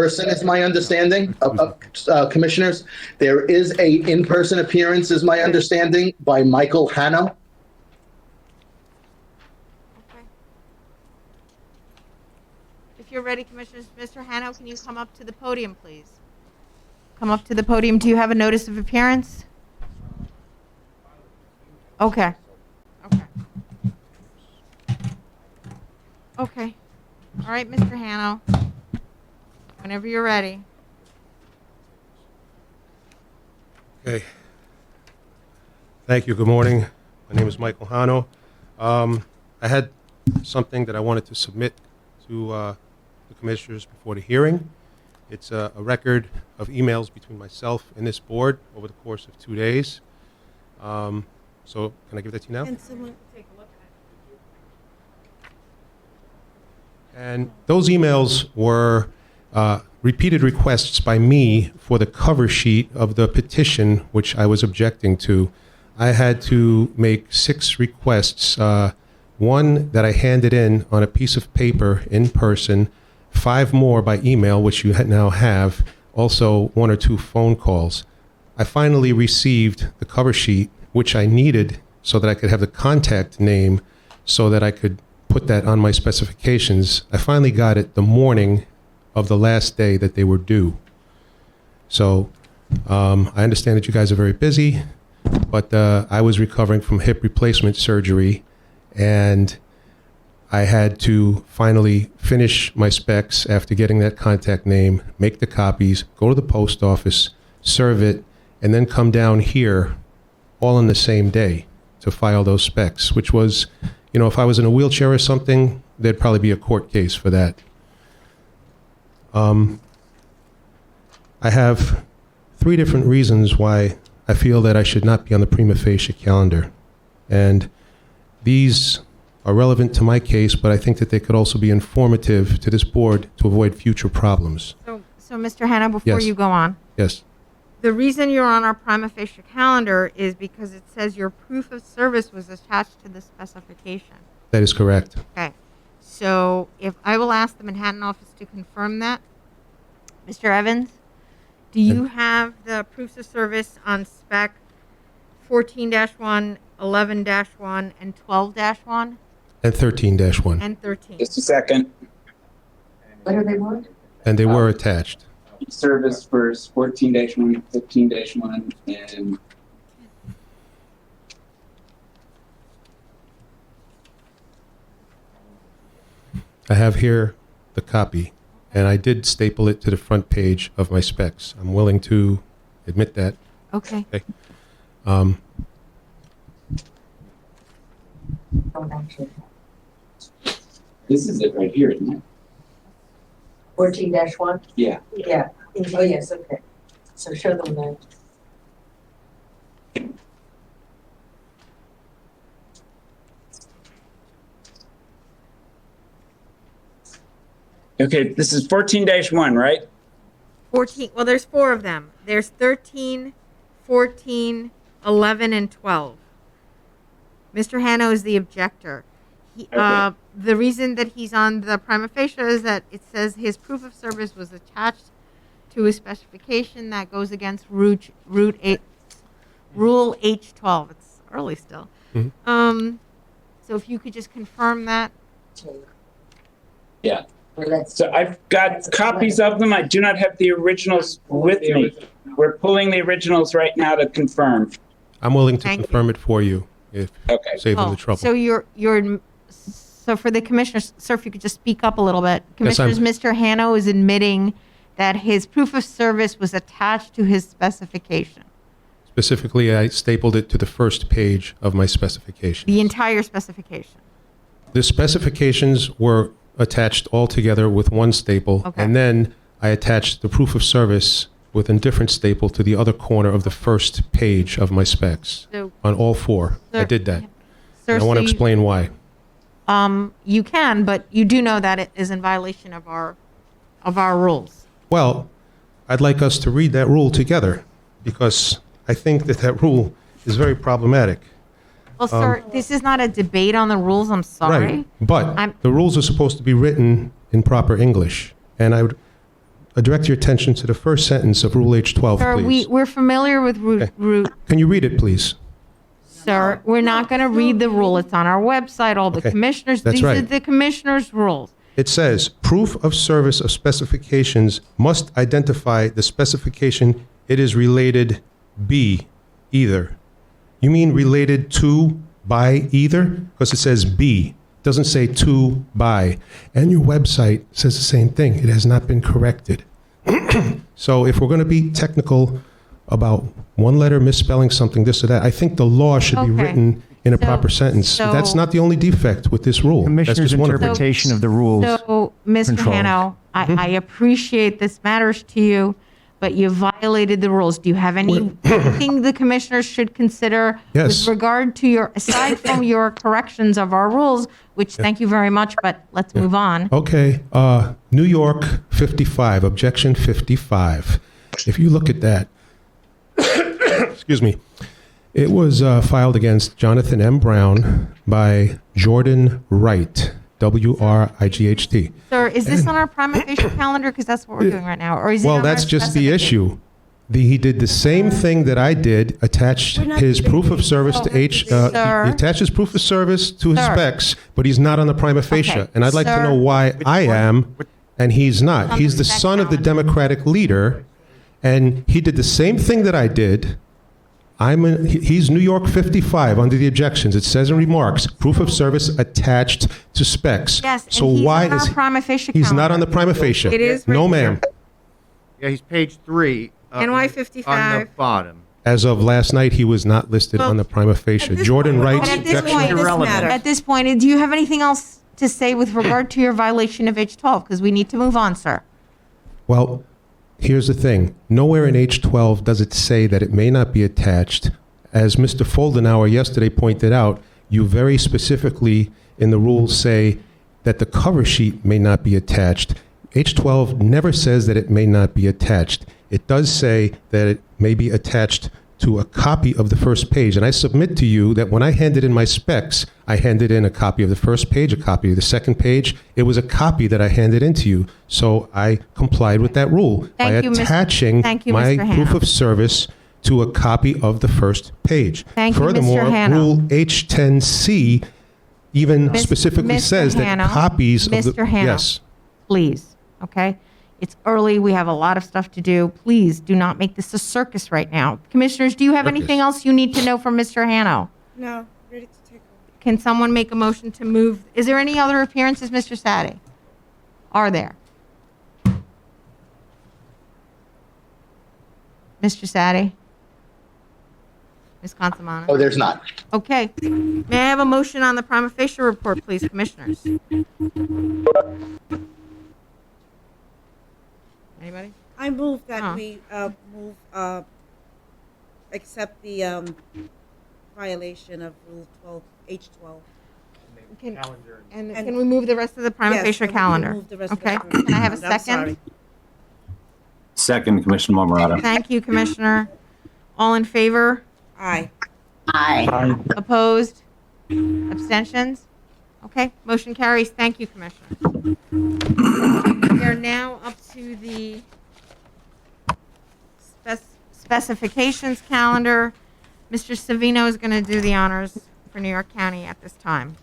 person, is my understanding, commissioners. There is a in-person appearance, is my understanding, by Michael Hano. Okay. If you're ready, Commissioners, Mr. Hano, can you come up to the podium, please? Come up to the podium. Do you have a notice of appearance? Okay. Okay. Okay. All right, Mr. Hano. Whenever you're ready. Okay. Thank you. Good morning. My name is Michael Hano. I had something that I wanted to submit to the commissioners before the hearing. It's a record of emails between myself and this board over the course of 2 days. So can I give that to you now? Can someone take a look at it? And those emails were repeated requests by me for the cover sheet of the petition, which I was objecting to. I had to make 6 requests, one that I handed in on a piece of paper in person, 5 more by email, which you now have, also 1 or 2 phone calls. I finally received the cover sheet, which I needed so that I could have the contact name so that I could put that on my specifications. I finally got it the morning of the last day that they were due. So I understand that you guys are very busy, but I was recovering from hip replacement surgery, and I had to finally finish my specs after getting that contact name, make the copies, go to the post office, serve it, and then come down here all on the same day to file those specs, which was, you know, if I was in a wheelchair or something, there'd probably be a court case for that. I have 3 different reasons why I feel that I should not be on the prima facie calendar. And these are relevant to my case, but I think that they could also be informative to this board to avoid future problems. So Mr. Hano, before Yes. you go on, Yes. the reason you're on our prima facie calendar is because it says your proof of service was attached to the specification. That is correct. Okay. So if I will ask the Manhattan office to confirm that. Mr. Evans, do you have the proofs of service on spec 14-1, 11-1, and 12-1? And 13-1. And 13. Just a second. What do they want? And they were attached. Service for 14-1, 15-1, and I have here the copy, and I did staple it to the front page of my specs. I'm willing to admit that. Okay. Okay. this is it right here, isn't it? 14-1? Yeah. Yeah. Oh, yes, okay. So show them that. Okay, this is 14-1, right? 14. Well, there's 4 of them. There's 13, 14, 11, and 12. Mr. Hano is the objector. Okay. The reason that he's on the prima facie is that it says his proof of service was attached to his specification that goes against Rule H12. It's early still. Mhm. So if you could just confirm that. Yeah. Well, that's, So I've got copies of them. I do not have the originals with me. We're pulling the originals right now to confirm. I'm willing to Thank you. confirm it for you if Okay. save them the trouble. So for the commissioners, sir, if you could just speak up a little bit. Yes, I'm- Commissioners, Mr. Hano is admitting that his proof of service was attached to his specification, Specifically, I stapled it to the first page of my specification. the entire specification. The specifications were attached all together with one staple, Okay. and then I attached the proof of service with a different staple to the other corner of the first page of my specs So, on all 4. I Sir- did that. sir, And I want to so explain why. you can, but you do know that it is in violation of our rules. Well, I'd like us to read that rule together because I think that that rule is very problematic. Well, sir, this is not a debate on the rules. I'm sorry. Right. But I'm- the rules are supposed to be written in proper English. And direct your attention to the first sentence of Rule H12, Sir, please. we're familiar with root. Can you read it, please? Sir, we're not going to read the rule. It's on our website. All the Okay, commissioners, that's these are right. the commissioners' rules. It says, proof of service of specifications must identify the specification it is related B, either. You mean related to, by, either? Because it says B. It doesn't say to, by. And your website says the same thing. It has not been corrected. So if we're going to be technical about one letter misspelling something, this or that, I think the law should be Okay. written in a So- proper sentence. so- That's not the only defect with this rule. That's Commissioner's just one of them. interpretation of the rules. So, Mr. control. Hano, I appreciate this matters to you, but you violated the rules. Do you have anything the commissioners should consider Yes. with regard to your, aside from your corrections of our rules, which thank you very much, but let's move on. Okay, New York 55, objection 55. If you look at that, excuse me, it was filed against Jonathan M. Brown by Jordan Wright, W-R-I-G-H-T. Sir, is this on our prima facie calendar? Because that's what we're doing right now. Or is it Well, on our that's just the specification? issue. He did the same thing that I did, attached his proof of service to he Sir. attached his proof of service to his Sir. specs, but he's not on the prima facie. Okay, And I'd like to sir. know why I am, and he's not. On He's the the spec son of the calendar. Democratic leader, and he did the same thing that I did. He's New York 55 under the objections. It says in remarks, proof of service attached to specs. Yes, and So he's why on our is prima facie he's not calendar. on the prima facie? It is No, right here. ma'am. Yeah, he's page 3. NY On 55. the bottom. As of last night, he was not listed Well, on the prima facie. this Jordan point- Wright's But at this objection. point, Irrelevant. at this point, do you have anything else to say with regard to your violation of H12? Because we need to move on, sir. Well, here's the thing. Nowhere in H12 does it say that it may not be attached. As Mr. Foldenauer yesterday pointed out, you very specifically in the rules say that the cover sheet may not be attached. H12 never says that it may not be attached. It does say that it may be attached to a copy of the first page. And I submit to you that when I handed in my specs, I handed in a copy of the first page, a copy of the second page. It was a copy that I handed in to you. So I complied with that rule by Thank you, Mr. attaching Thank you, my Mr. proof Hano. of service to a copy of the first page. Thank you, Mr. Furthermore, Hano. Rule H10C even Miss- specifically Mr. says that Hano, copies of the... Mr. Hano. Yes. Please, okay? It's early. We have a lot of stuff to do. Please do not make this a circus right now. Commissioners, do you have Circus. anything else you need to know from Mr. Hano? No, ready to take over. Can someone make a motion to move? Is there any other appearances, Mr. Sadi? Are there? Mr. Sadi? Ms. Consamano? Oh, there's not. Okay. May I have a motion on the prima facie report, please, Commissioners? Anybody? I move Oh. that we accept the violation of Rule 12, H12. Can, and And- can we move the rest of the prima Yes, facie and we calendar? move the rest of Okay. the- Can I have a I'm second? sorry. Second, Commissioner Marmorato. Thank you, Commissioner. All in favor? Aye. Opposed? Abstentions? Okay, motion carries. Thank you, Commissioner. We are now up to the specifications calendar. Mr. Savino is going to do the honors for New York County at this time.